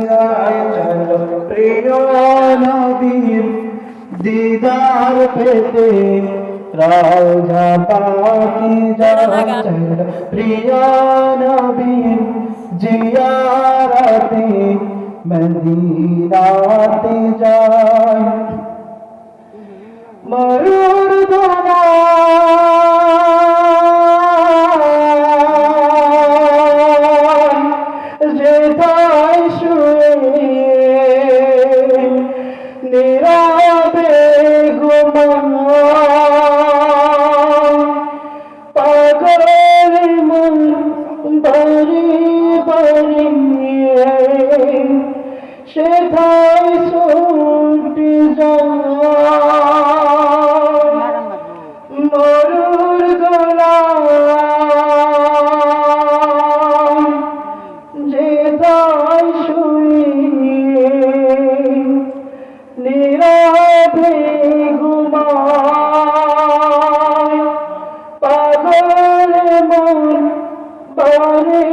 যায় চলো প্রিয় নবীর দিদার পেতে রাজা পাকি যায় চলো প্রিয় নবীর জিয়ারতে মদিনাতে যায় মরুর দোলা যেথায় শুয়ে নীরবে ঘুমায় পাগলের মন বাড়ি বাড়ি সেথায় ছুটে যায় মরুর দোলা যেথায় শুয়ে নীরবে ঘুমায় পাগল মন বারে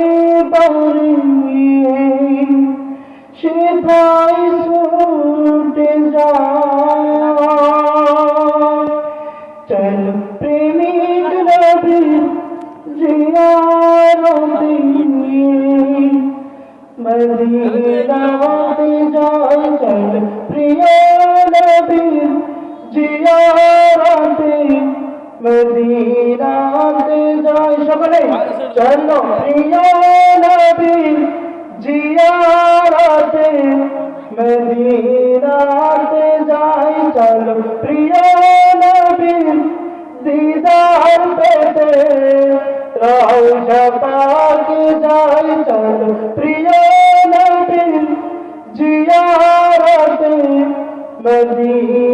বারে সেথায় ছুটে যায় চলো প্রেমিক নবীর জিয়ারতে মদিনাতে যায় চলো প্রিয় নবীর জিয়ারতে মদিনাতে যায় সকলে চলো প্রিয় নবীর জিয়ারতে মদিনাতে যায় চলো প্রিয় নবীর দিদার পেতে রওজা পাকে যায় চলো প্রিয় নবীর জিয়ারতে মদিনা